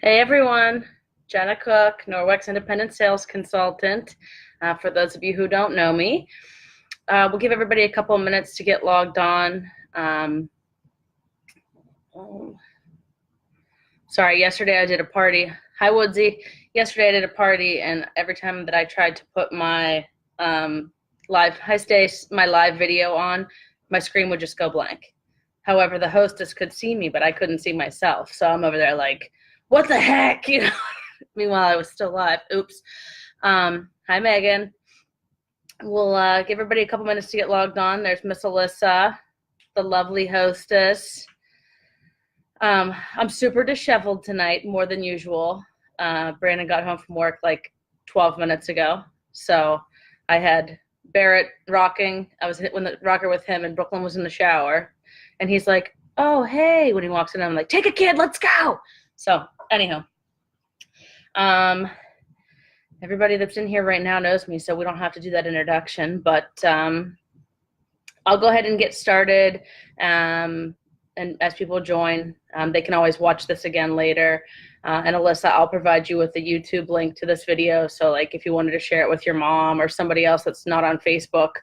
Hey everyone, Jenna Cook, Norwex Independent Sales Consultant. For those of you who don't know me, we'll give everybody a couple of minutes to get logged on. Sorry, yesterday I did a party. Hi Woodsy. Yesterday I did a party, and every time that I tried to put my my live video on, my screen would just go blank. However, the hostess could see me, but I couldn't see myself. So I'm over there like, what the heck? You know. Meanwhile, I was still live. Oops. Hi, Megan. We'll give everybody a couple minutes to get logged on. There's Miss Alissa, the lovely hostess. I'm super disheveled tonight, more than usual. Brandon got home from work like 12 minutes ago. So I had Barrett rocking. I was in the rocker with him, and Brooklyn was in the shower. And he's like, oh, hey. When he walks in, I'm like, take a kid, let's go. So anyhow. Everybody that's in here right now knows me, so we don't have to do that introduction, but I'll go ahead and get started. And as people join, they can always watch this again later. And Alissa, I'll provide you with the YouTube link to this video. So like if you wanted to share it with your mom or somebody else that's not on Facebook,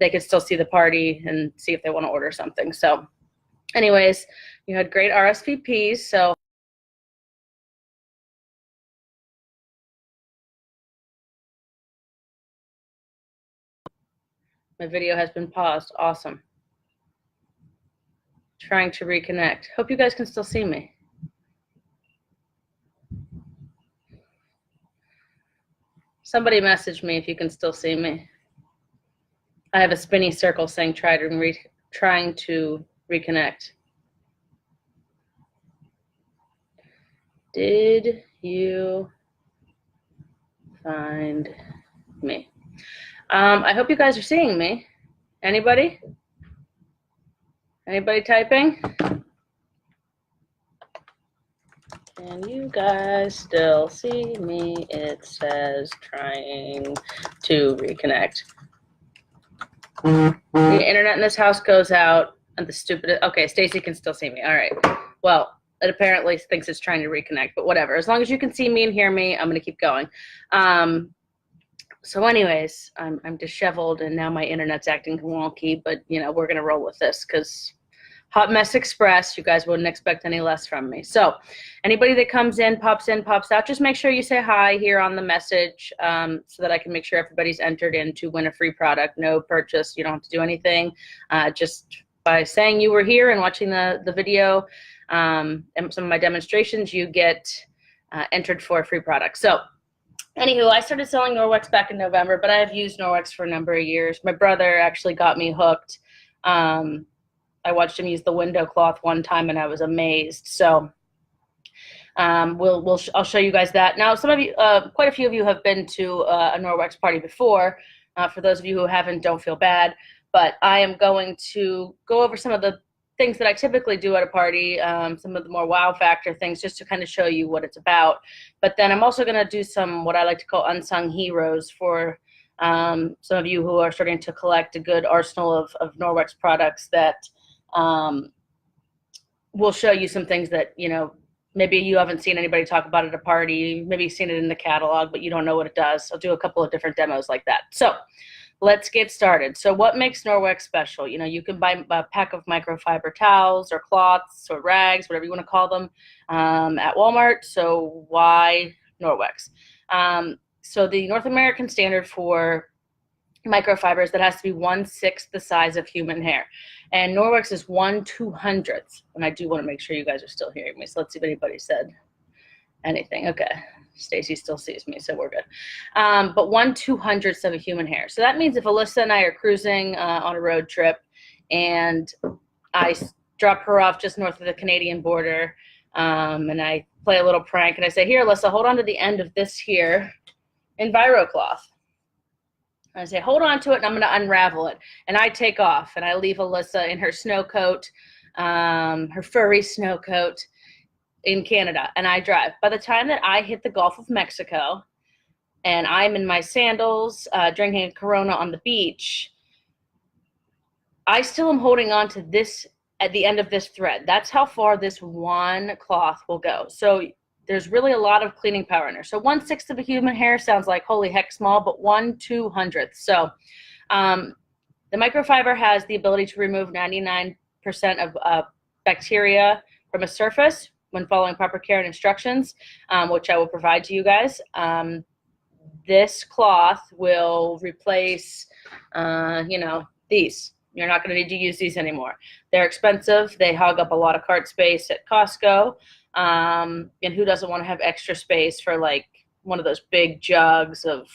they could still see the party and see if they want to order something. So anyways, you had great RSVPs. So my video has been paused. Awesome. Trying to reconnect. Hope you guys can still see me. Somebody message me if you can still see me. I have a spinny circle saying trying to reconnect. Did you find me? I hope you guys are seeing me. Anybody? Anybody typing? Can you guys still see me? It says trying to reconnect. The internet in this house goes out, and the stupid. Okay, Stacy can still see me. All right. Well, it apparently thinks it's trying to reconnect, but whatever. As long as you can see me and hear me, I'm going to keep going. So anyways, I'm disheveled, and now my internet's acting wonky, but, you know, we're going to roll with this because Hot Mess Express, you guys wouldn't expect any less from me. So anybody that comes in, pops out, just make sure you say hi here on the message so that I can make sure everybody's entered in to win a free product. No purchase. You don't have to do anything. Just by saying you were here and watching the video and some of my demonstrations, you get entered for a free product. So anywho, I started selling Norwex back in November, but I have used Norwex for a number of years. My brother actually got me hooked. I watched him use the window cloth one time, and I was amazed. So I'll show you guys that. Now, some of you, quite a few of you have been to a Norwex party before. For those of you who haven't, don't feel bad. But I am going to go over some of the things that I typically do at a party, some of the more wow factor things, just to kind of show you what it's about. But then I'm also going to do some what I like to call unsung heroes for some of you who are starting to collect a good arsenal of Norwex products that will show you some things that, you know, maybe you haven't seen anybody talk about at a party, maybe you've seen it in the catalog, but you don't know what it does. I'll do a couple of different demos like that. So let's get started. So what makes Norwex special? You know, you can buy a pack of microfiber towels or cloths or rags, whatever you want to call them, at Walmart. So why Norwex? So the North American standard for microfibers, that has to be 1/6 the size of human hair. And Norwex is 1/200th. And I do want to make sure you guys are still hearing me. So let's see if anybody said anything. Okay. Stacy still sees me, so we're good. But 1/200th of a human hair. So that means if Alissa and I are cruising on a road trip and I drop her off just north of the Canadian border and I play a little prank and I say, here, Alissa, hold on to the end of this here Enviro Cloth. I say, hold on to it, and I'm going to unravel it. And I take off, and I leave Alissa in her snow coat, her furry snow coat in Canada, and I drive. By the time that I hit the Gulf of Mexico, and I'm in my sandals, drinking a Corona on the beach, I still am holding on to this at the end of this thread. That's how far this one cloth will go. So there's really a lot of cleaning power in there. So 1/6 of a human hair sounds like holy heck small, but 1/200. So the microfiber has the ability to remove 99% of bacteria from a surface when following proper care and instructions, which I will provide to you guys. This cloth will replace, these. You're not going to need to use these anymore. They're expensive. They hog up a lot of cart space at Costco. And who doesn't want to have extra space for like one of those big jugs of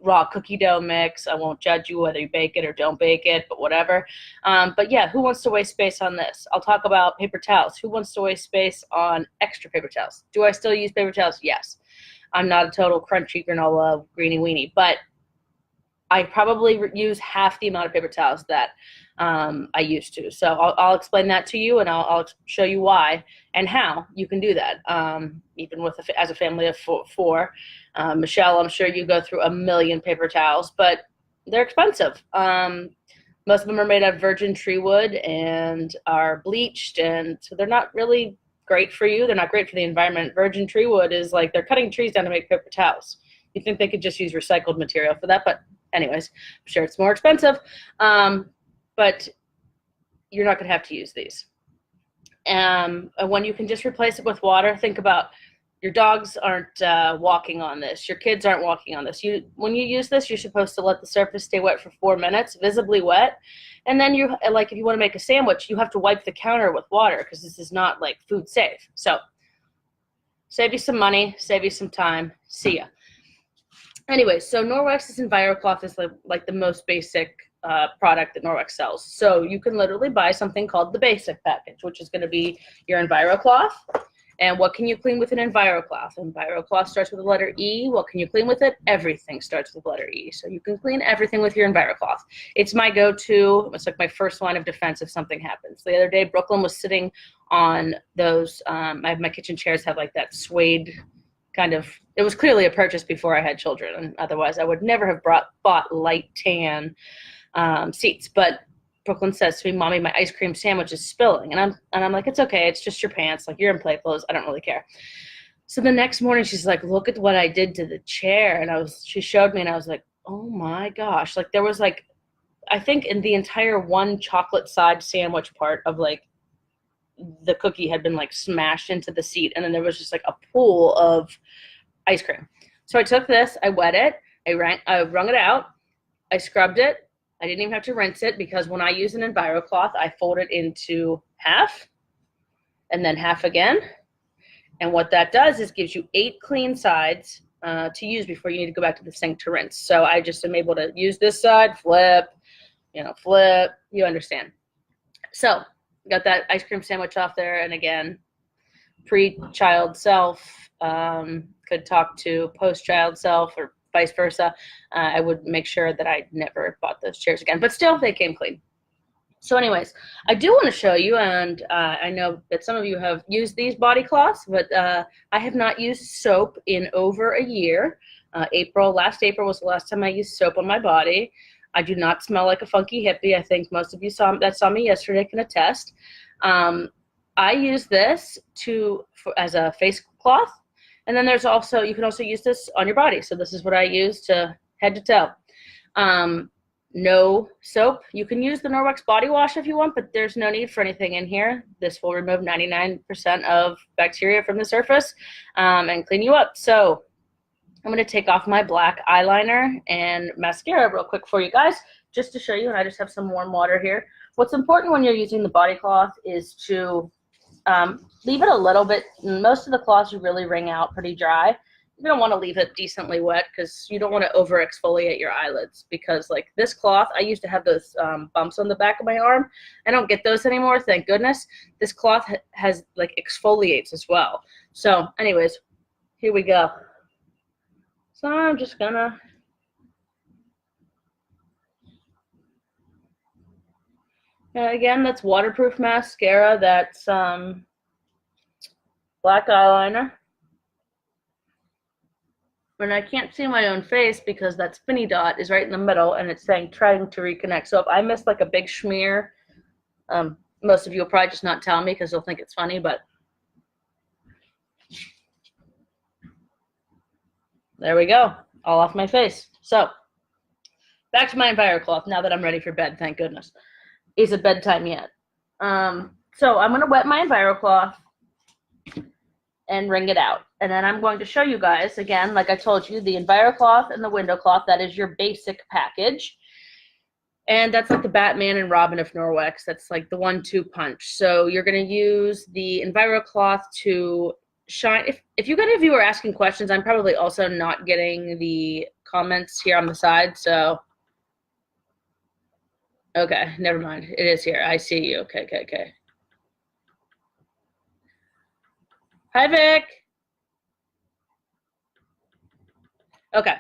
raw cookie dough mix? I won't judge you whether you bake it or don't bake it, but whatever. But yeah, who wants to waste space on this? I'll talk about paper towels. Who wants to waste space on extra paper towels? Do I still use paper towels? Yes. I'm not a total crunchy granola greenie weenie, but I probably use half the amount of paper towels that I used to. So I'll explain that to you, and I'll show you why and how you can do that, even with as a family of four. Michelle, I'm sure you go through a million paper towels, but they're expensive. Most of them are made out of virgin tree wood and are bleached, and so they're not really great for you. They're not great for the environment. Virgin tree wood is like they're cutting trees down to make paper towels. You'd think they could just use recycled material for that, but anyways, I'm sure it's more expensive, but you're not going to have to use these. And when you can just replace it with water, think about your dogs aren't walking on this. Your kids aren't walking on this. When you use this, you're supposed to let the surface stay wet for 4 minutes, visibly wet. And then if you want to make a sandwich, you have to wipe the counter with water because this is not like food safe. So save you some money, save you some time. See ya. Anyway, so Norwex's Enviro Cloth is like the most basic product that Norwex sells. So you can literally buy something called the basic package, which is going to be your Enviro Cloth. And what can you clean with an Enviro Cloth? Enviro Cloth starts with the letter E. What can you clean with it? Everything starts with the letter E. So you can clean everything with your Enviro Cloth. It's my go-to. It's like my first line of defense if something happens. The other day, Brooklyn was sitting on those, my kitchen chairs have like that suede kind of, it was clearly a purchase before I had children, and otherwise I would never have bought light tan seats. But Brooklyn says to me, "Mommy, my ice cream sandwich is spilling," and I'm like, "It's okay, it's just your pants. Like, you're in play clothes. I don't really care." So the next morning, she's like, "Look at what I did to the chair," and she showed me, and I was like, "Oh my gosh!" Like there was like, I think in the entire one chocolate side sandwich part of like the cookie had been like smashed into the seat, and then there was just like a pool of ice cream. So I took this, I wet it, I wrung it out, I scrubbed it. I didn't even have to rinse it because when I use an Enviro Cloth, I fold it into half and then half again. And what that does is gives you 8 clean sides to use before you need to go back to the sink to rinse. So I just am able to use this side, flip, flip, you understand. So got that ice cream sandwich off there, and again, pre-child self could talk to post-child self or vice versa. I would make sure that I never bought those chairs again, but still they came clean. So anyways, I do want to show you, and I know that some of you have used these body cloths, but I have not used soap in over a year. Last April was the last time I used soap on my body. I do not smell like a funky hippie. I think most of you that saw me yesterday can attest. I use this as a face cloth, and then there's also, you can also use this on your body. So this is what I use to head to toe. No soap. You can use the Norwex body wash if you want, but there's no need for anything in here. This will remove 99% of bacteria from the surface and clean you up. So I'm going to take off my black eyeliner and mascara real quick for you guys, just to show you, and I just have some warm water here. What's important when you're using the body cloth is to leave it a little bit. Most of the cloths you really wring out pretty dry. You don't want to leave it decently wet because you don't want to over exfoliate your eyelids, because like this cloth, I used to have those bumps on the back of my arm. I don't get those anymore, thank goodness. This cloth has like exfoliates as well. So anyways, here we go. So I'm just gonna again, that's waterproof mascara, that's black eyeliner. And I can't see my own face because that spinny dot is right in the middle and it's saying trying to reconnect. So if I miss like a big schmear, most of you will probably just not tell me because they'll think it's funny, but There we go. All off my face. So back to my Enviro Cloth now that I'm ready for bed, thank goodness. Is it bedtime yet? So I'm going to wet my Enviro Cloth and wring it out. And then I'm going to show you guys, again, like I told you, the Enviro Cloth and the window cloth. That is your basic package. And that's like the Batman and Robin of Norwex. That's like the 1-2 punch. So you're going to use the Enviro Cloth to shine. If you guys of you are asking questions, I'm probably also not getting the comments here on the side. So, okay, never mind. It is here. I see you. Okay. Hi, Vic. Okay.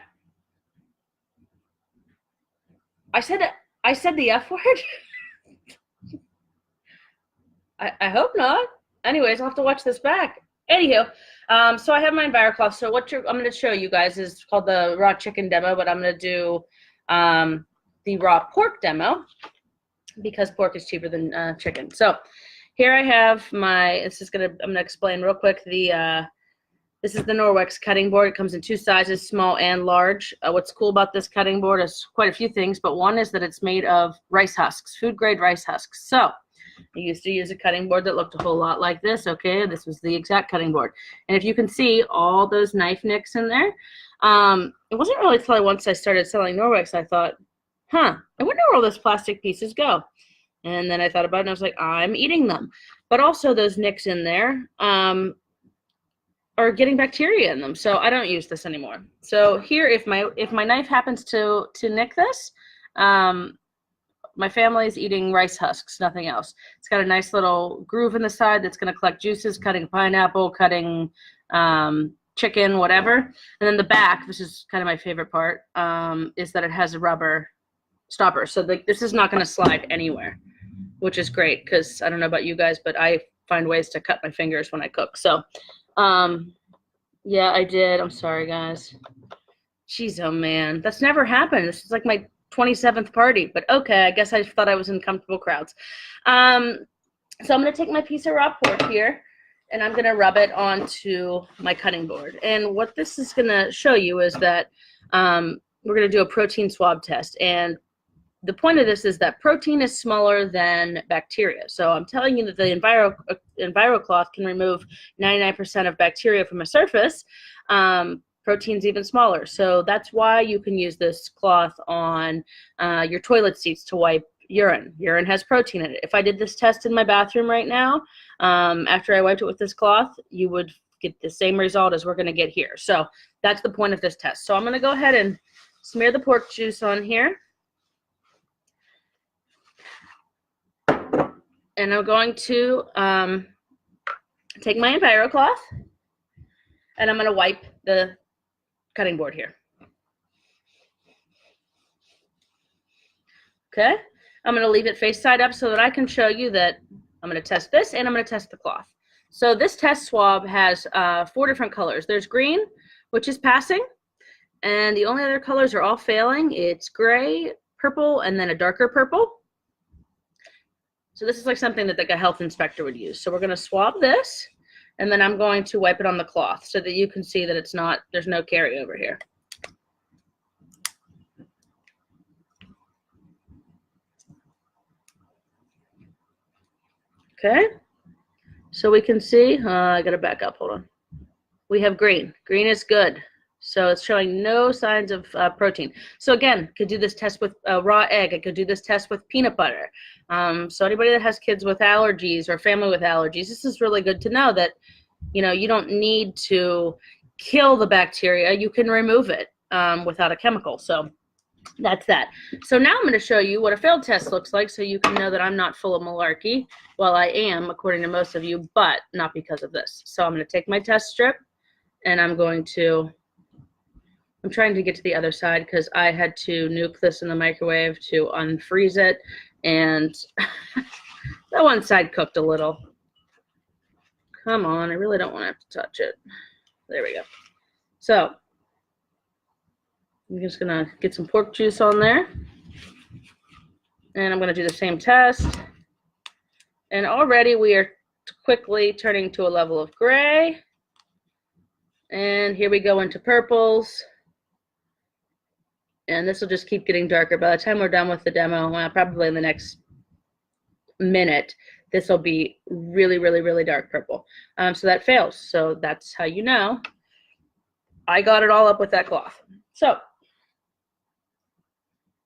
I said the F word? I hope not. Anyways, I'll have to watch this back. Anywho, so I have my Enviro Cloth. So what I'm going to show you guys is called the raw chicken demo, but I'm going to do the raw pork demo because pork is cheaper than chicken. So here I have my, I'm going to explain real quick this is the Norwex cutting board. It comes in 2 sizes, small and large. What's cool about this cutting board is quite a few things, but one is that it's made of rice husks, food grade rice husks. So I used to use a cutting board that looked a whole lot like this. Okay, this was the exact cutting board. And if you can see all those knife nicks in there, it wasn't really until once I started selling Norwex, I thought, I wonder where all those plastic pieces go. And then I thought about it and I was like, I'm eating them. But also those nicks in there are getting bacteria in them. So I don't use this anymore. So here, if my knife happens to nick this, my family is eating rice husks, nothing else. It's got a nice little groove in the side that's going to collect juices, cutting pineapple, cutting chicken, whatever. And then the back, this is kind of my favorite part, is that it has a rubber stopper. So this is not going to slide anywhere, which is great because I don't know about you guys, but I find ways to cut my fingers when I cook. So yeah, I did. I'm sorry, guys. Jeez, oh man, that's never happened. This is like my 27th party, but okay, I guess I thought I was in comfortable crowds. So I'm going to take my piece of raw pork here and I'm going to rub it onto my cutting board. And what this is going to show you is that we're going to do a protein swab test. And the point of this is that protein is smaller than bacteria. So I'm telling you that the Enviro Cloth can remove 99% of bacteria from a surface. Protein's even smaller. So that's why you can use this cloth on your toilet seats to wipe urine. Urine has protein in it. If I did this test in my bathroom right now, after I wiped it with this cloth, you would get the same result as we're going to get here. So that's the point of this test. So I'm going to go ahead and smear the pork juice on here. And I'm going to take my Enviro Cloth and I'm going to wipe the cutting board here. Okay, I'm going to leave it face side up so that I can show you that I'm going to test this and I'm going to test the cloth. So this test swab has 4 different colors. There's green, which is passing, and the only other colors are all failing. It's gray, purple, and then a darker purple. So this is like something that like a health inspector would use. So we're going to swab this, and then I'm going to wipe it on the cloth so that you can see that it's not, there's no carryover here. Okay, so we can see, I got to back up, hold on. We have green. Green is good. So it's showing no signs of protein. So again, could do this test with a raw egg. I could do this test with peanut butter. So anybody that has kids with allergies or family with allergies, this is really good to know that, you know, you don't need to kill the bacteria. You can remove it without a chemical. So that's that. So now I'm going to show you what a failed test looks like so you can know that I'm not full of malarkey. Well, I am, according to most of you, but not because of this. So I'm going to take my test strip and I'm trying to get to the other side because I had to nuke this in the microwave to unfreeze it, and that one side cooked a little. Come on, I really don't want to have to touch it. There we go. So I'm just gonna get some pork juice on there, and I'm gonna do the same test. And already we are quickly turning to a level of gray. And here we go into purples. And this will just keep getting darker. By the time we're done with the demo, well, probably in the next minute, this will be really, really, really dark purple. So that fails. So that's how you know I got it all up with that cloth. So,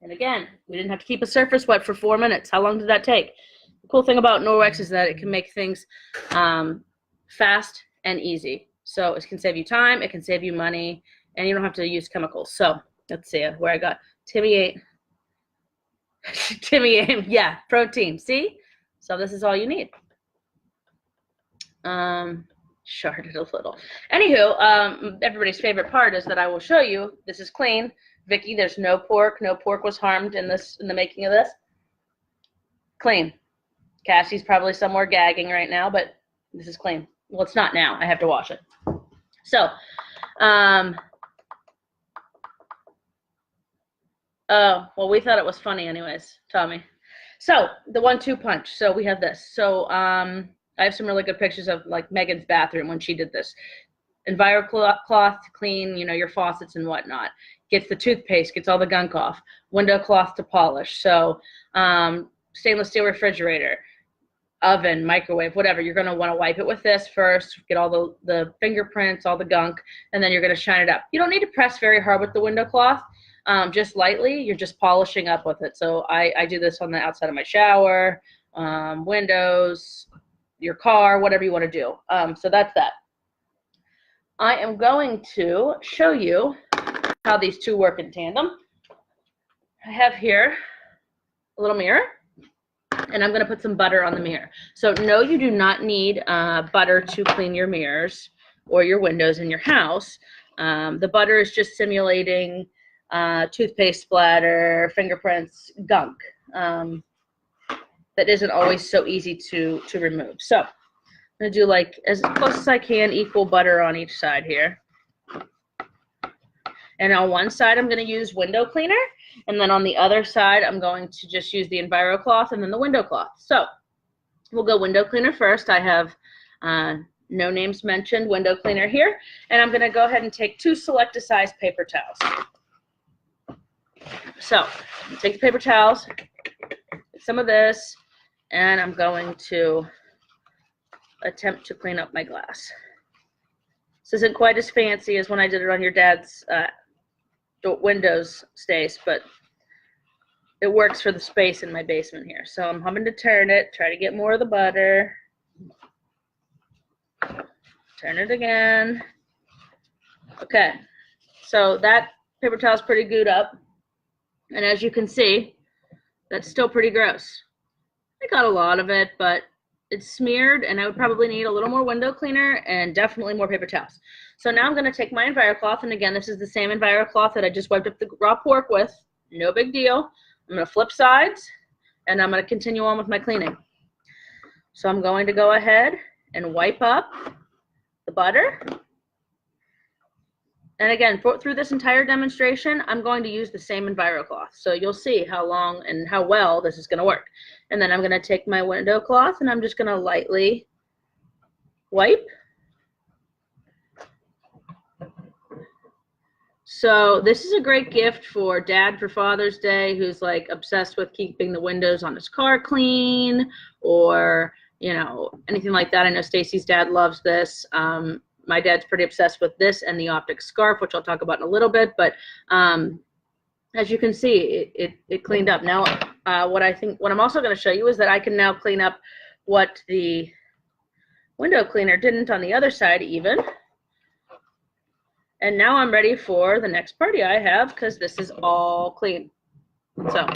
and again, we didn't have to keep a surface wet for 4 minutes. How long did that take? The cool thing about Norwex is that it can make things fast and easy. So it can save you time, it can save you money, and you don't have to use chemicals. So let's see where I got Timmy ate. Timmy ate, yeah, protein. See? So this is all you need. Sharded a little. Anywho, everybody's favorite part is that I will show you. This is clean. Vicky, there's no pork. No pork was harmed in the making of this. Clean. Cassie's probably somewhere gagging right now, but this is clean. Well, it's not now. I have to wash it. So, oh, well, we thought it was funny anyways, Tommy. So, the 1-2 punch. So, we have this. So, I have some really good pictures of, like, Megan's bathroom when she did this. Enviro Cloth to clean, you know, your faucets and whatnot. Gets the toothpaste, gets all the gunk off. Window cloth to polish. So, stainless steel refrigerator, oven, microwave, whatever. You're going to want to wipe it with this first, get all the fingerprints, all the gunk, and then you're going to shine it up. You don't need to press very hard with the window cloth, just lightly. You're just polishing up with it. So I do this on the outside of my shower, windows, your car, whatever you want to do. So that's that. I am going to show you how these two work in tandem. I have here a little mirror, and I'm going to put some butter on the mirror. So no, you do not need butter to clean your mirrors or your windows in your house. The butter is just simulating toothpaste splatter, fingerprints, gunk that isn't always so easy to remove. So I'm going to do like as close as I can, equal butter on each side here. And on one side, I'm going to use window cleaner. And then on the other side, I'm going to just use the Enviro cloth and then the window cloth. So we'll go window cleaner first. I have no names mentioned window cleaner here. And I'm going to go ahead and take 2 selected size paper towels. So take the paper towels, get some of this, and I'm going to attempt to clean up my glass. This isn't quite as fancy as when I did it on your dad's Windows stays, but it works for the space in my basement here. So I'm having to turn it, try to get more of the butter. Turn it again. Okay, so that paper towel is pretty gooed up. And as you can see, that's still pretty gross. I got a lot of it, but it's smeared, and I would probably need a little more window cleaner and definitely more paper towels. So now I'm going to take my Enviro cloth, and again, this is the same Enviro cloth that I just wiped up the raw pork with. No big deal. I'm going to flip sides, and I'm going to continue on with my cleaning. So I'm going to go ahead and wipe up the butter. And again, through this entire demonstration, I'm going to use the same Enviro cloth. So you'll see how long and how well this is going to work. And then I'm going to take my window cloth, and I'm just going to lightly wipe. So this is a great gift for Dad for Father's Day, who's like obsessed with keeping the windows on his car clean, or, you know, anything like that. I know Stacy's dad loves this. My dad's pretty obsessed with this and the optic scarf, which I'll talk about in a little bit. But as you can see, it cleaned up. Now, what I'm also going to show you is that I can now clean up what the window cleaner didn't on the other side even. And now I'm ready for the next party I have, because this is all clean. So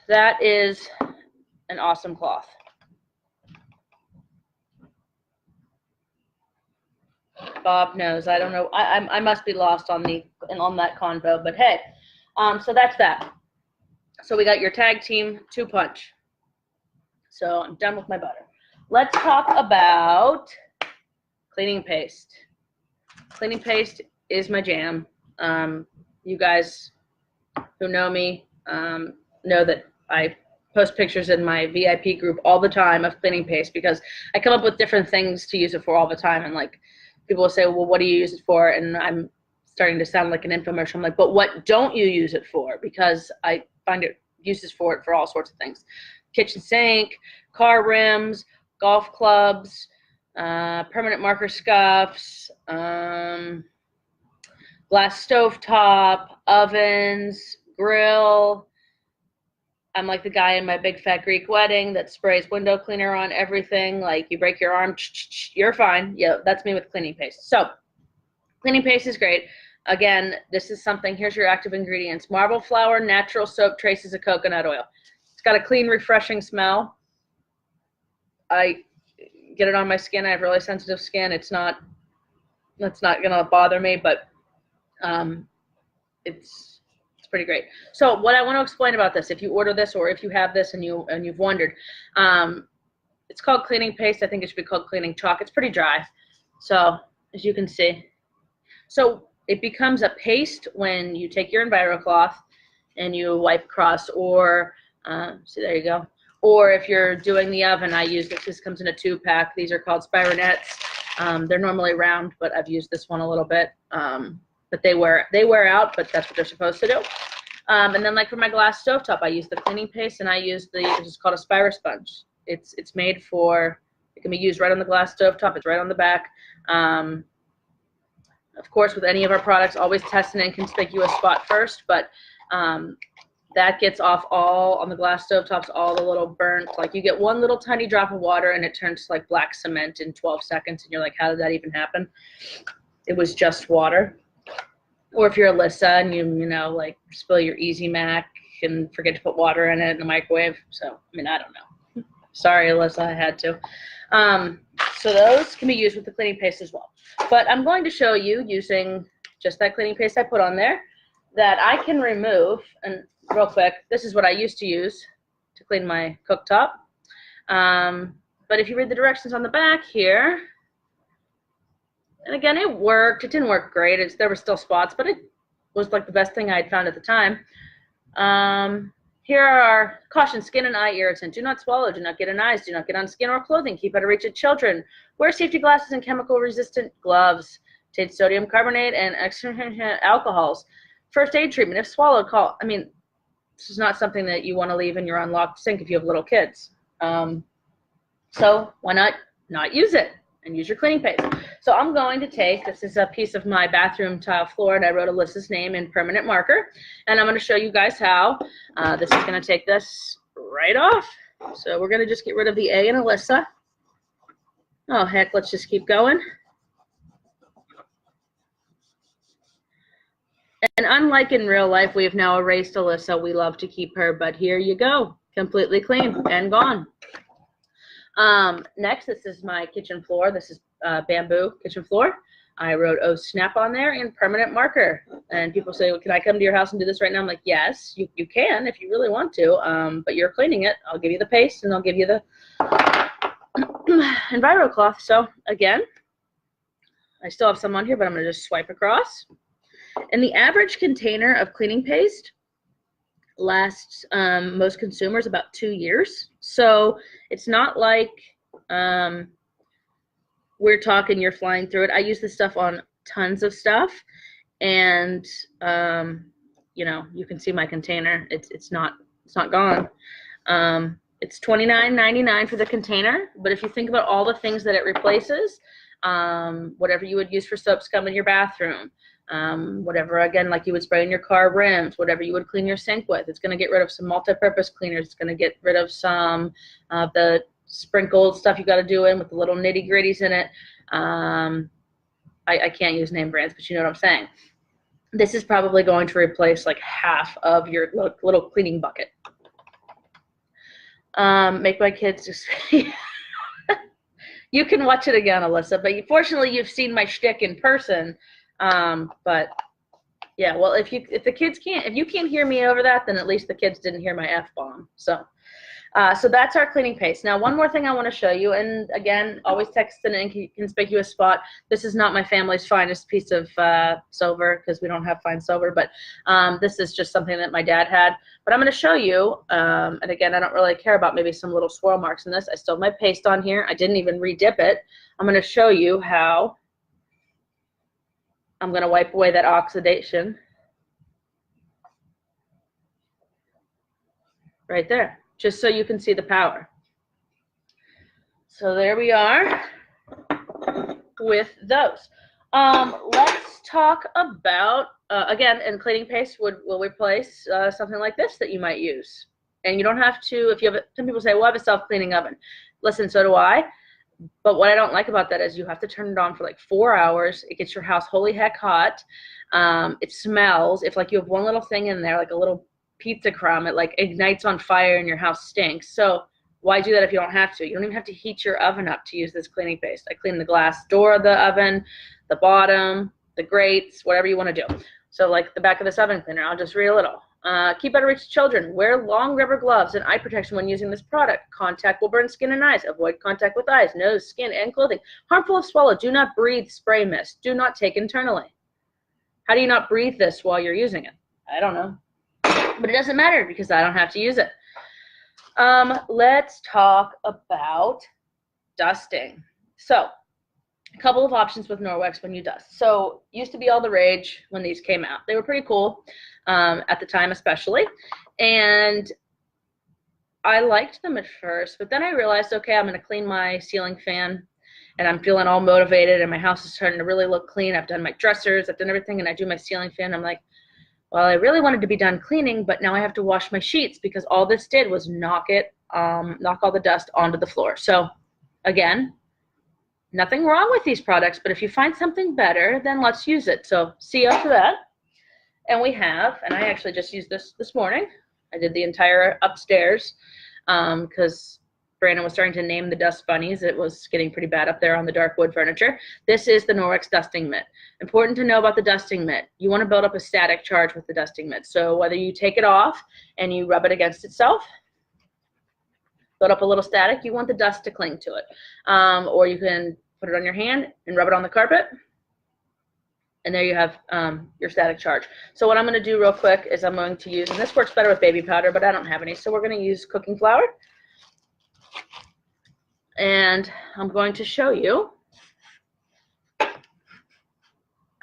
that is an awesome cloth. Bob knows. I don't know. I must be lost on that convo, but hey, so that's that. So we got your tag team 2-punch. So I'm done with my butter. Let's talk about cleaning paste. Cleaning paste is my jam. You guys who know me know that I post pictures in my VIP group all the time of cleaning paste, because I come up with different things to use it for all the time. And like, people will say, well, what do you use it for? And I'm starting to sound like an infomercial. I'm like, but what don't you use it for? Because I find it uses for it for all sorts of things. Kitchen sink, car rims, golf clubs, permanent marker scuffs, glass stovetop, ovens, grill. I'm like the guy in My Big Fat Greek Wedding that sprays window cleaner on everything. Like, you break your arm, you're fine. Yeah, that's me with cleaning paste. So cleaning paste is great. Again, this is something, here's your active ingredients. Marble flour, natural soap, traces of coconut oil. It's got a clean, refreshing smell. I get it on my skin. I have really sensitive skin. That's not gonna bother me, but it's pretty great. So what I want to explain about this, if you order this or if you have this and you've wondered, it's called cleaning paste. I think it should be called cleaning chalk. It's pretty dry. So as you can see, so it becomes a paste when you take your Enviro Cloth and you wipe across, or so there you go. Or if you're doing the oven, I use this. This comes in a 2-pack. These are called Spironets. They're normally round, but I've used this one a little bit. But they wear out, but that's what they're supposed to do. And then, like for my glass stovetop, I use the cleaning paste, and I use this is called a Spiro sponge. It's made for, it can be used right on the glass stovetop. It's right on the back. Of course, with any of our products, always test an inconspicuous spot first, but that gets off all, on the glass stovetops, all the little burnt, like you get one little tiny drop of water and it turns to like black cement in 12 seconds, and you're like, how did that even happen? It was just water. Or if you're Alissa and you know, like spill your Easy Mac and forget to put water in it in the microwave. So, I mean, I don't know. Sorry, Alissa, I had to. So those can be used with the cleaning paste as well. But I'm going to show you using just that cleaning paste I put on there that I can remove. And real quick, this is what I used to use to clean my cooktop. But if you read the directions on the back here, and again, it worked. It didn't work great. There were still spots, but it was like the best thing I had found at the time. Here are our caution: skin and eye irritant. Do not swallow. Do not get in eyes. Do not get on skin or clothing. Keep out of reach of children. Wear safety glasses and chemical-resistant gloves. Take sodium carbonate and alcohols. First aid treatment. If swallowed, call. I mean, this is not something that you want to leave in your unlocked sink if you have little kids. So why not use it and use your cleaning paste? So I'm going to take, this is a piece of my bathroom tile floor, and I wrote Alissa's name in permanent marker, and I'm going to show you guys how. This is going to take this right off. So we're going to just get rid of the A in Alissa. Oh, heck, let's just keep going. And unlike in real life, we have now erased Alissa. We love to keep her, but here you go, completely clean and gone. Next, this is my kitchen floor. This is bamboo kitchen floor. I wrote "Oh Snap" on there in permanent marker. And people say, well, can I come to your house and do this right now? I'm like, yes, you can if you really want to, but you're cleaning it. I'll give you the paste and I'll give you the Enviro Cloth. So again, I still have some on here, but I'm going to just swipe across. And the average container of cleaning paste lasts most consumers about 2 years. So it's not like we're talking you're flying through it. I use this stuff on tons of stuff, and you know, you can see my container. It's not gone. It's $29.99 for the container, but if you think about all the things that it replaces, whatever you would use for soap scum in your bathroom, whatever, again, like you would spray in your car rims, whatever you would clean your sink with, it's going to get rid of some multi-purpose cleaners. It's going to get rid of some of the sprinkled stuff you got to do in with the little nitty gritties in it. I can't use name brands, but you know what I'm saying. This is probably going to replace like half of your little cleaning bucket. Make my kids just you can watch it again, Alissa, but fortunately you've seen my shtick in person. But yeah, well, if you can't hear me over that, then at least the kids didn't hear my F-bomb. So that's our cleaning paste. Now, one more thing I want to show you, and again, always text in an inconspicuous spot. This is not my family's finest piece of silver, because we don't have fine silver, but this is just something that my dad had. But I'm going to show you, and again, I don't really care about maybe some little swirl marks in this. I still have my paste on here. I didn't even re-dip it. I'm going to show you how I'm going to wipe away that oxidation right there, just so you can see the power. So there we are with those. Let's talk about, again, and cleaning paste will replace something like this that you might use. And you don't have to, if you have, some people say, well, I have a self-cleaning oven. Listen, so do I. But what I don't like about that is you have to turn it on for like 4 hours. It gets your house holy heck hot. It smells. If like you have one little thing in there, like a little pizza crumb, it like ignites on fire and your house stinks. So why do that if you don't have to? You don't even have to heat your oven up to use this cleaning paste. I clean the glass door of the oven, the bottom, the grates, whatever you want to do. So like the back of this oven cleaner, I'll just read a little. Keep out of reach of children. Wear long rubber gloves and eye protection when using this product. Contact will burn skin and eyes. Avoid contact with eyes, nose, skin, and clothing. Harmful if swallowed. Do not breathe spray mist. Do not take internally. How do you not breathe this while you're using it? I don't know. But it doesn't matter because I don't have to use it. Let's talk about dusting. So a couple of options with Norwex when you dust. So used to be all the rage when these came out. They were pretty cool at the time especially. And I liked them at first, but then I realized, okay, I'm going to clean my ceiling fan and I'm feeling all motivated and my house is starting to really look clean. I've done my dressers, I've done everything, and I do my ceiling fan. I'm like, well, I really wanted to be done cleaning, but now I have to wash my sheets because all this did was knock all the dust onto the floor. So again, nothing wrong with these products, but if you find something better, then let's use it. So see you for that. And we have, and I actually just used this morning. I did the entire upstairs because Brandon was starting to name the dust bunnies. It was getting pretty bad up there on the dark wood furniture. This is the Norwex dusting mitt. Important to know about the dusting mitt. You want to build up a static charge with the dusting mitt. So whether you take it off and you rub it against itself, build up a little static, you want the dust to cling to it. Or you can put it on your hand and rub it on the carpet. And there you have your static charge. So what I'm going to do real quick is I'm going to use, and this works better with baby powder, but I don't have any, so we're going to use cooking flour. And I'm going to show you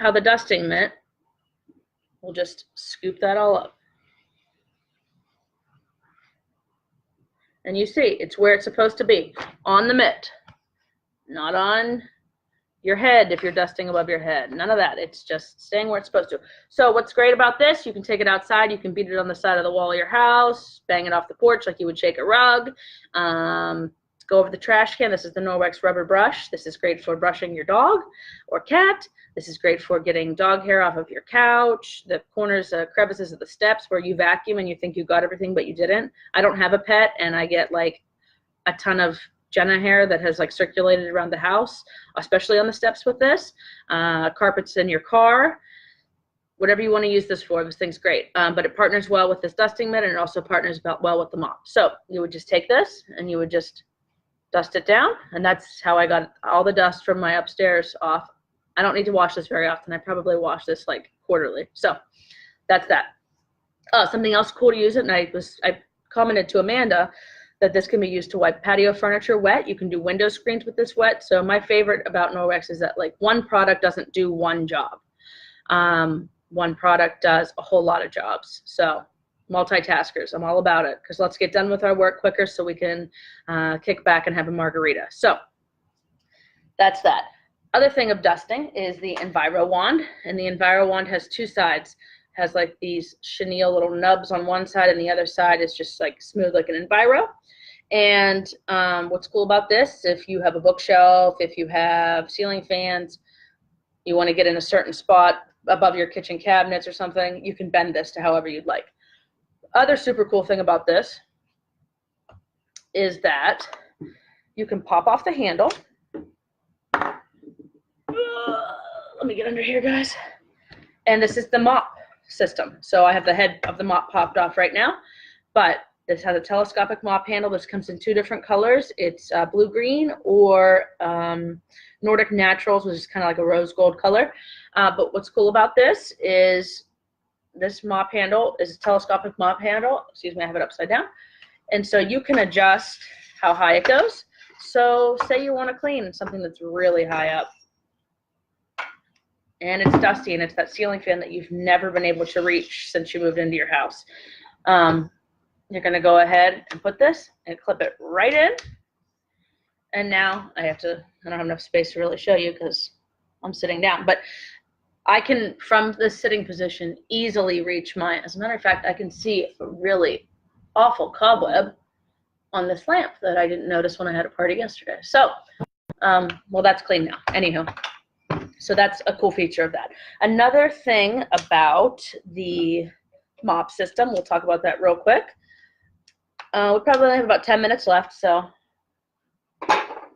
how the dusting mitt will just scoop that all up. And you see, it's where it's supposed to be, on the mitt, not on your head if you're dusting above your head. None of that. It's just staying where it's supposed to. So what's great about this, you can take it outside, you can beat it on the side of the wall of your house, bang it off the porch like you would shake a rug, go over the trash can. This is the Norwex rubber brush. This is great for brushing your dog or cat. This is great for getting dog hair off of your couch, the corners, crevices of the steps where you vacuum and you think you got everything but you didn't. I don't have a pet and I get like a ton of Jenna hair that has like circulated around the house, especially on the steps with this. Carpets in your car, whatever you want to use this for, this thing's great. But it partners well with this dusting mitt and it also partners well with the mop. So you would just take this and you would just dust it down, and that's how I got all the dust from my upstairs off. I don't need to wash this very often. I probably wash this like quarterly. So that's that. Something else cool to use it, and I commented to Amanda that this can be used to wipe patio furniture wet. You can do window screens with this wet. So my favorite about Norwex is that like one product doesn't do one job. One product does a whole lot of jobs. So multitaskers, I'm all about it, because let's get done with our work quicker so we can kick back and have a margarita. So that's that. Other thing of dusting is the Enviro Wand, and the Enviro Wand has two sides. Has like these chenille little nubs on one side, and the other side is just like smooth like an Enviro. And what's cool about this, if you have a bookshelf, if you have ceiling fans, you want to get in a certain spot above your kitchen cabinets or something, you can bend this to however you'd like. Other super cool thing about this is that you can pop off the handle. Let me get under here, guys. And this is the mop system. So I have the head of the mop popped off right now, but this has a telescopic mop handle. This comes in two different colors. It's blue-green or Nordic Naturals, which is kind of like a rose gold color. But what's cool about this is this mop handle is a telescopic mop handle. Excuse me, I have it upside down. And so you can adjust how high it goes. So say you want to clean something that's really high up, and it's dusty, and it's that ceiling fan that you've never been able to reach since you moved into your house. You're going to go ahead and put this and clip it right in. And now I don't have enough space to really show you because I'm sitting down, but I can, from the sitting position, easily reach as a matter of fact, I can see a really awful cobweb on this lamp that I didn't notice when I had a party yesterday. So, well, that's clean now. Anywho, so that's a cool feature of that. Another thing about the mop system, we'll talk about that real quick. We probably only have about 10 minutes left, so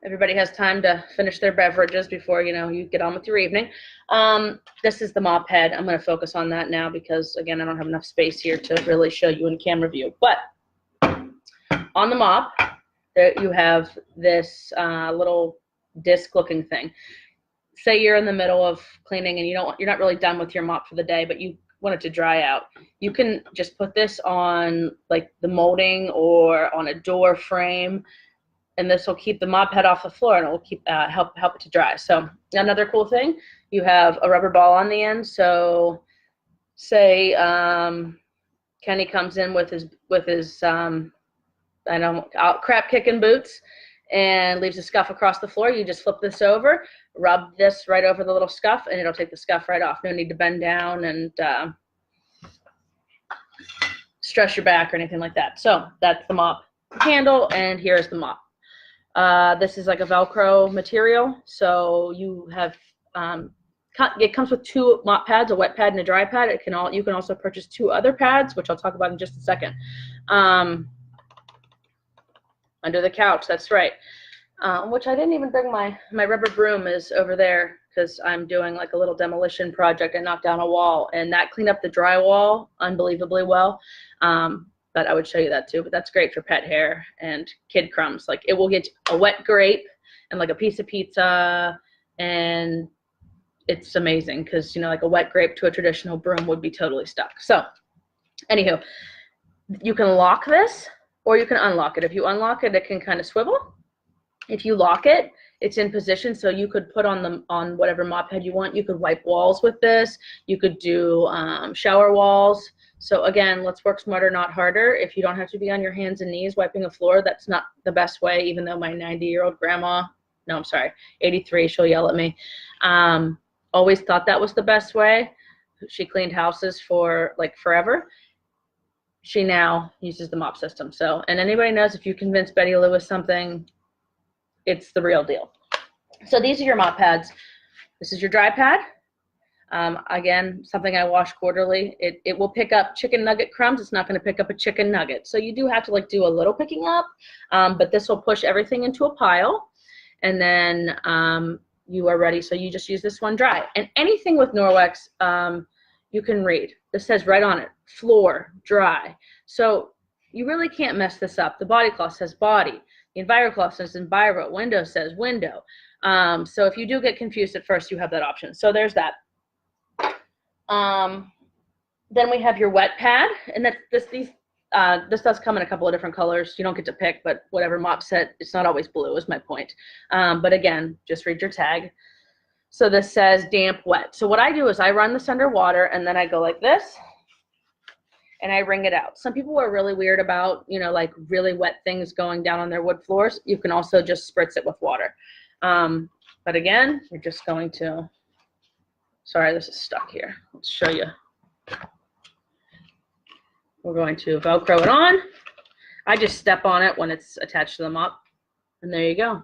everybody has time to finish their beverages before, you get on with your evening. This is the mop head. I'm going to focus on that now because, again, I don't have enough space here to really show you in camera view. But on the mop, there you have this little disc-looking thing. Say you're in the middle of cleaning and you're not really done with your mop for the day, but you want it to dry out. You can just put this on like the molding or on a door frame, and this will keep the mop head off the floor, and it will keep help it to dry. So another cool thing, you have a rubber ball on the end. So say Kenny comes in with his crap kicking boots and leaves a scuff across the floor. You just flip this over, rub this right over the little scuff, and it'll take the scuff right off. No need to bend down and stress your back or anything like that. So that's the mop handle, and here's the mop. This is like a Velcro material, so you have it comes with 2 mop pads, a wet pad and a dry pad. You can also purchase 2 other pads, which I'll talk about in just a second. Under the couch, that's right. Which I didn't even bring my rubber broom is over there because I'm doing like a little demolition project. I knocked down a wall, and that cleaned up the drywall unbelievably well. But I would show you that too. But that's great for pet hair and kid crumbs. Like, it will get a wet grape and like a piece of pizza, and it's amazing because, like a wet grape to a traditional broom would be totally stuck. So anywho, you can lock this or you can unlock it. If you unlock it, it can kind of swivel. If you lock it, it's in position, so you could put on whatever mop head you want. You could wipe walls with this. You could do shower walls. So again, let's work smarter, not harder. If you don't have to be on your hands and knees wiping a floor, that's not the best way, even though my 90-year-old grandma, no, I'm sorry, 83, she'll yell at me, always thought that was the best way. She cleaned houses for like forever. She now uses the mop system. So, and anybody knows, if you convince Betty Lou something, it's the real deal. So these are your mop pads. This is your dry pad. Again, something I wash quarterly. It will pick up chicken nugget crumbs. It's not going to pick up a chicken nugget. So you do have to like do a little picking up, but this will push everything into a pile, and then you are ready. So you just use this one dry. And anything with Norwex, you can read. This says right on it, floor, dry. So you really can't mess this up. The body cloth says body. The Enviro Cloth says Enviro. Window says window. So if you do get confused at first, you have that option. So there's that. Then we have your wet pad, and this does come in a couple of different colors. You don't get to pick, but whatever mop set, it's not always blue is my point. But again, just read your tag. So this says damp wet. So what I do is I run this under water, and then I go like this, and I wring it out. Some people are really weird about, like really wet things going down on their wood floors. You can also just spritz it with water. But again, you're just going to, sorry, this is stuck here. Let's show you. We're going to Velcro it on. I just step on it when it's attached to the mop, and there you go.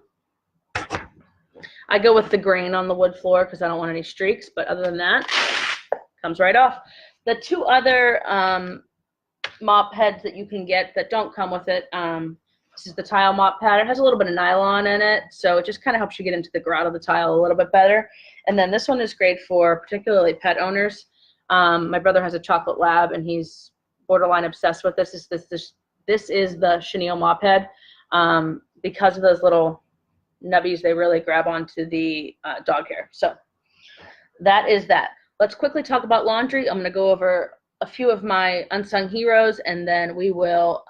I go with the grain on the wood floor because I don't want any streaks, but other than that, comes right off. The 2 other mop heads that you can get that don't come with it, this is the tile mop pad. It has a little bit of nylon in it, so it just kind of helps you get into the grout of the tile a little bit better. And then this one is great for particularly pet owners. My brother has a chocolate lab, and he's borderline obsessed with this. This is the chenille mop head. Because of those little nubbies, they really grab onto the dog hair. So that is that. Let's quickly talk about laundry. I'm going to go over a few of my unsung heroes, and then we will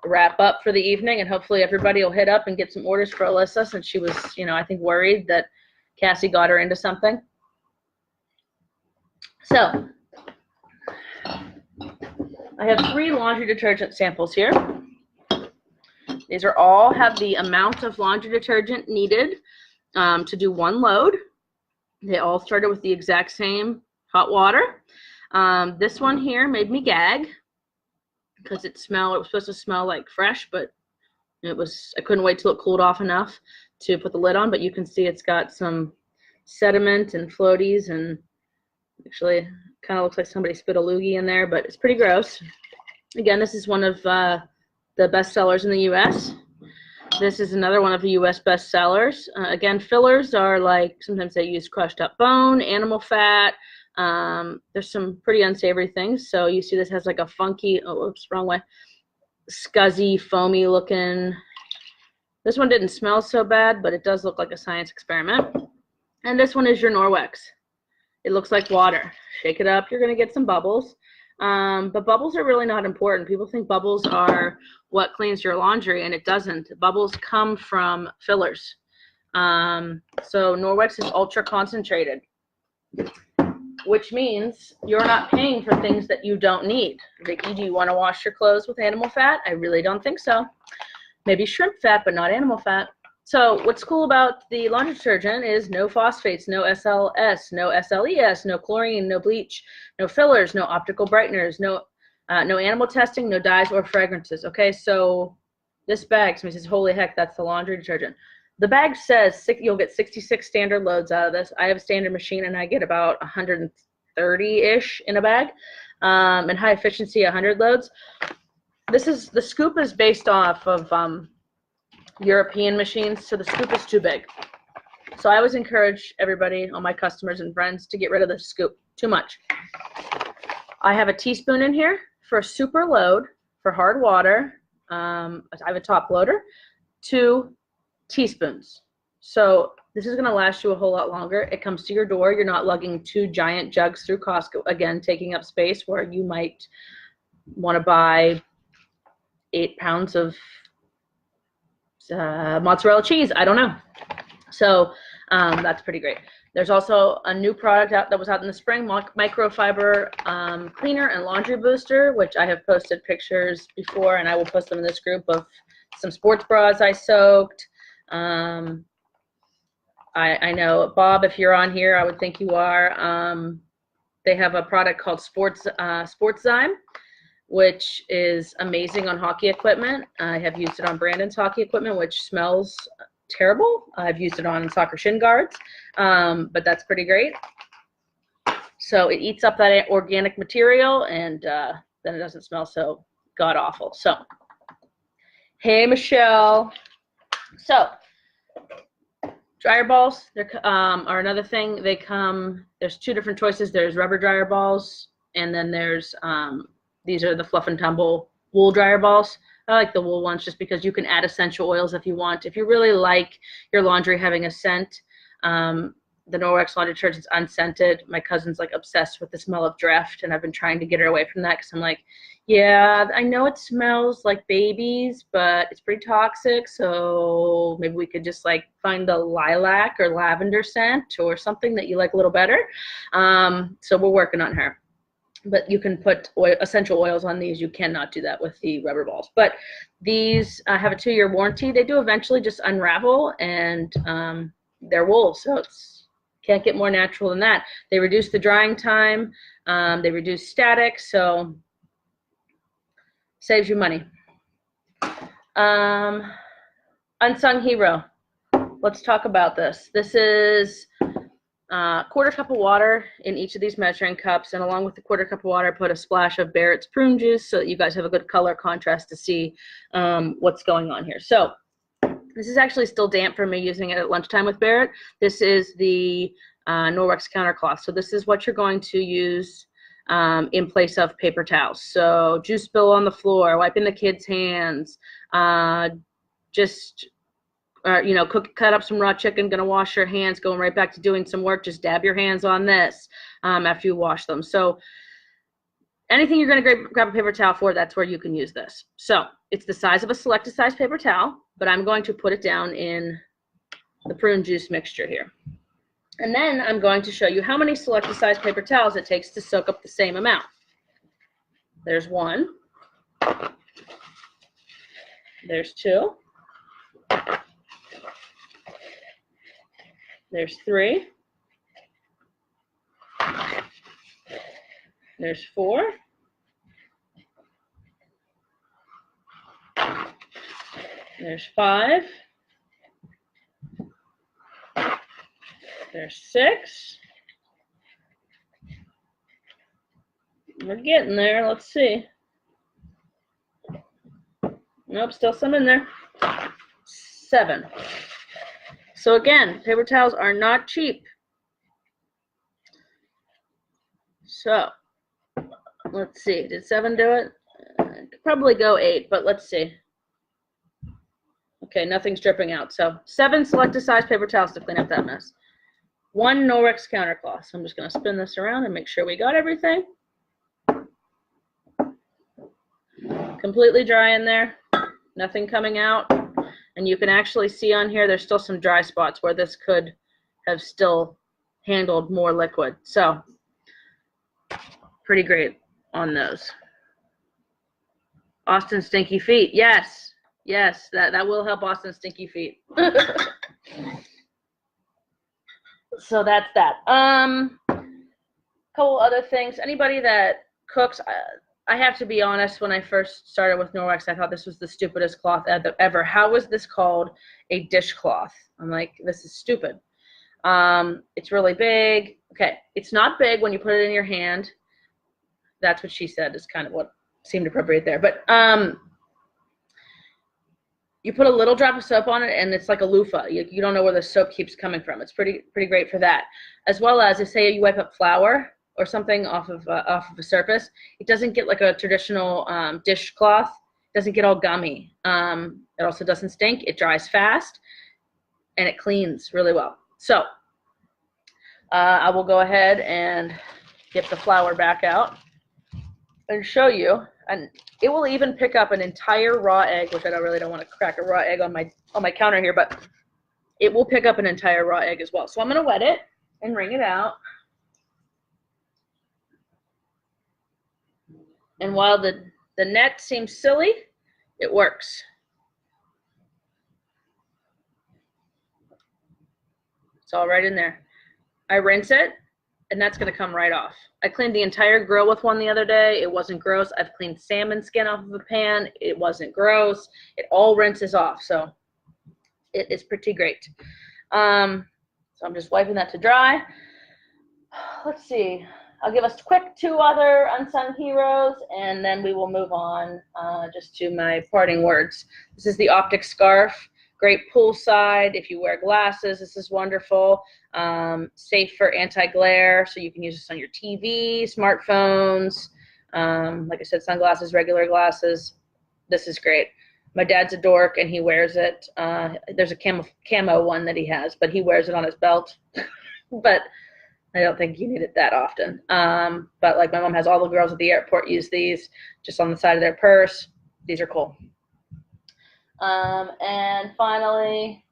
wrap up for the evening, and hopefully everybody will hit up and get some orders for Alissa, since she was, I think worried that Cassie got her into something. So I have 3 laundry detergent samples here. These are all have the amount of laundry detergent needed to do 1 load. They all started with the exact same hot water. This one here made me gag because it was supposed to smell like fresh, but I couldn't wait till it cooled off enough to put the lid on, but you can see it's got some sediment and floaties, and actually kind of looks like somebody spit a loogie in there, but it's pretty gross. Again, this is one of the best sellers in the US. This is another one of the US best sellers. Again, fillers are like, sometimes they use crushed up bone, animal fat. There's some pretty unsavory things. So you see this has like a funky, oh, oops, wrong way, scuzzy, foamy looking. This one didn't smell so bad, but it does look like a science experiment. And this one is your Norwex. It looks like water. Shake it up, you're gonna get some bubbles. But bubbles are really not important. People think bubbles are what cleans your laundry, and it doesn't. Bubbles come from fillers. So Norwex is ultra concentrated, which means you're not paying for things that you don't need. Vicky, do you want to wash your clothes with animal fat? I really don't think so. Maybe shrimp fat, but not animal fat. So what's cool about the laundry detergent is no phosphates, no SLS, no SLES, no chlorine, no bleach, no fillers, no optical brighteners, no animal testing, no dyes or fragrances. Okay, so this bag, somebody says, holy heck, that's the laundry detergent. The bag says you'll get 66 standard loads out of this. I have a standard machine and I get about 130-ish in a bag, and high efficiency 100 loads. The scoop is based off of European machines, so the scoop is too big. So I always encourage everybody, all my customers and friends, to get rid of the scoop. Too much. I have a teaspoon in here for a super load for hard water. I have a top loader, 2 teaspoons. So this is going to last you a whole lot longer. It comes to your door. You're not lugging 2 giant jugs through Costco, again, taking up space where you might want to buy 8 pounds of mozzarella cheese. I don't know. So that's pretty great. There's also a new product that was out in the spring, Microfiber cleaner and laundry booster, which I have posted pictures before, and I will post them in this group of some sports bras I soaked. I know, Bob, if you're on here, I would think you are. They have a product called Sportzyme, which is amazing on hockey equipment. I have used it on Brandon's hockey equipment, which smells terrible. I've used it on soccer shin guards, but that's pretty great. So it eats up that organic material, and then it doesn't smell so god-awful. So, hey, Michelle. So, dryer balls are another thing. There's 2 different choices. There's rubber dryer balls, and then there's these are the fluff and tumble wool dryer balls. I like the wool ones just because you can add essential oils if you want. If you really like your laundry having a scent, the Norwex laundry detergent's unscented. My cousin's like obsessed with the smell of Dreft, and I've been trying to get her away from that because I'm like, yeah, I know it smells like babies, but it's pretty toxic, so maybe we could just like find the lilac or lavender scent or something that you like a little better. So we're working on her. But you can put essential oils on these. You cannot do that with the rubber balls. But these have a 2-year warranty. They do eventually just unravel, and they're wool, so can't get more natural than that. They reduce the drying time. They reduce static, so saves you money. Unsung Hero. Let's talk about this. This is quarter cup of water in each of these measuring cups, and along with the quarter cup of water, put a splash of Barrett's prune juice so that you guys have a good color contrast to see what's going on here. So this is actually still damp for me using it at lunchtime with Barrett. This is the Norwex counter cloth. So this is what you're going to use in place of paper towels. So juice spill on the floor, wiping the kids' hands, cut up some raw chicken, gonna wash your hands, going right back to doing some work, just dab your hands on this after you wash them. So anything you're gonna grab a paper towel for, that's where you can use this. So it's the size of a selected size paper towel, but I'm going to put it down in the prune juice mixture here. And then I'm going to show you how many selected size paper towels it takes to soak up the same amount. There's one. There's two. There's three. There's four. There's five. There's six. We're getting there. Let's see. Nope, still some in there. Seven. So again, paper towels are not cheap. So let's see. Did 7 do it? Could probably go 8, but let's see. Okay, nothing's dripping out. So 7 selected size paper towels to clean up that mess. 1 Norwex counter cloth. So I'm just going to spin this around and make sure we got everything. Completely dry in there. Nothing coming out. And you can actually see on here there's still some dry spots where this could have still handled more liquid. So pretty great on those. Austin's stinky feet. Yes. Yes, that will help Austin's stinky feet. So that's that. Couple other things. Anybody that cooks, I have to be honest, when I first started with Norwex, I thought this was the stupidest cloth ever. How is this called a dishcloth? I'm like, this is stupid. It's really big. Okay, it's not big when you put it in your hand. That's what she said is kind of what seemed appropriate there. But you put a little drop of soap on it, and it's like a loofah. You don't know where the soap keeps coming from. It's pretty great for that. As well as if, say, you wipe up flour or something off of a surface, it doesn't get like a traditional dishcloth. It doesn't get all gummy. It also doesn't stink. It dries fast, and it cleans really well. So I will go ahead and get the flour back out and show you. And it will even pick up an entire raw egg, which I really don't want to crack a raw egg on my counter here, but it will pick up an entire raw egg as well. So I'm going to wet it and wring it out. And while the net seems silly, it works. It's all right in there. I rinse it, and that's going to come right off. I cleaned the entire grill with one the other day. It wasn't gross. I've cleaned salmon skin off of a pan. It wasn't gross. It all rinses off, so it is pretty great. So I'm just wiping that to dry. Let's see. I'll give us quick 2 other unsung heroes, and then we will move on just to my parting words. This is the optic scarf. Great poolside. If you wear glasses, this is wonderful. Safe for anti-glare, so you can use this on your TV, smartphones, like I said, sunglasses, regular glasses. This is great. My dad's a dork, and he wears it. There's a camo one that he has, but he wears it on his belt. But I don't think you need it that often. But like my mom has all the girls at the airport use these just on the side of their purse. These are cool. And finally,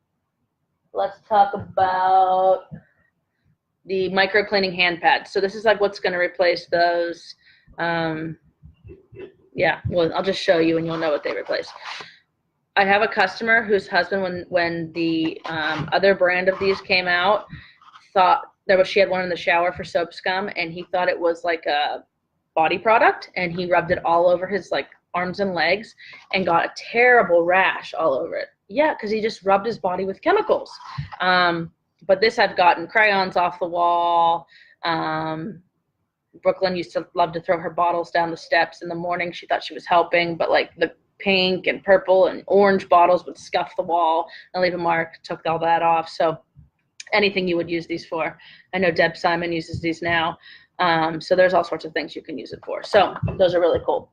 let's talk about the micro cleaning hand pads. So this is like what's going to replace those. Yeah, well, I'll just show you and you'll know what they replace. I have a customer whose husband, when the other brand of these came out, thought she had one in the shower for soap scum, and he thought it was like a body product, and he rubbed it all over his like arms and legs and got a terrible rash all over it. Yeah, because he just rubbed his body with chemicals. But this, I've gotten crayons off the wall. Brooklyn used to love to throw her bottles down the steps in the morning. She thought she was helping, but like the pink and purple and orange bottles would scuff the wall and leave a mark. Took all that off. So anything you would use these for. I know Deb Simon uses these now. So there's all sorts of things you can use it for. So those are really cool.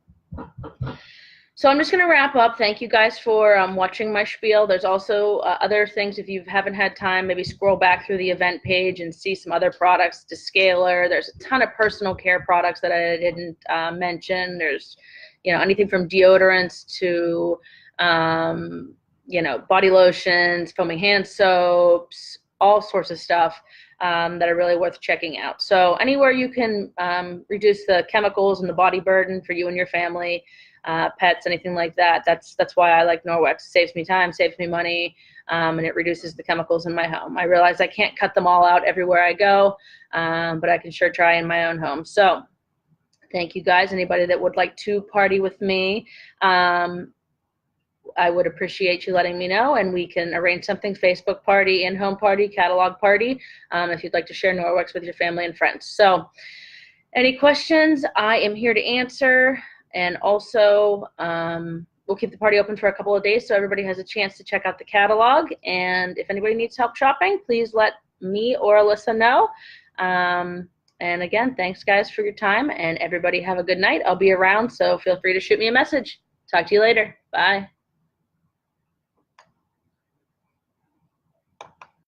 So I'm just going to wrap up. Thank you guys for watching my spiel. There's also other things. If you haven't had time, maybe scroll back through the event page and see some other products. Descaler. There's a ton of personal care products that I didn't mention. There's, anything from deodorants to, body lotions, foaming hand soaps, all sorts of stuff that are really worth checking out. So anywhere you can reduce the chemicals and the body burden for you and your family, pets, anything like that, that's why I like Norwex. It saves me time, saves me money, and it reduces the chemicals in my home. I realize I can't cut them all out everywhere I go, but I can sure try in my own home. So thank you guys. Anybody that would like to party with me, I would appreciate you letting me know, and we can arrange something, Facebook party, in-home party, catalog party, if you'd like to share Norwex with your family and friends. So any questions, I am here to answer. And also, we'll keep the party open for a couple of days so everybody has a chance to check out the catalog. And if anybody needs help shopping, please let me or Alissa know. And again, thanks guys for your time, and everybody have a good night. I'll be around, so feel free to shoot me a message. Talk to you later. Bye.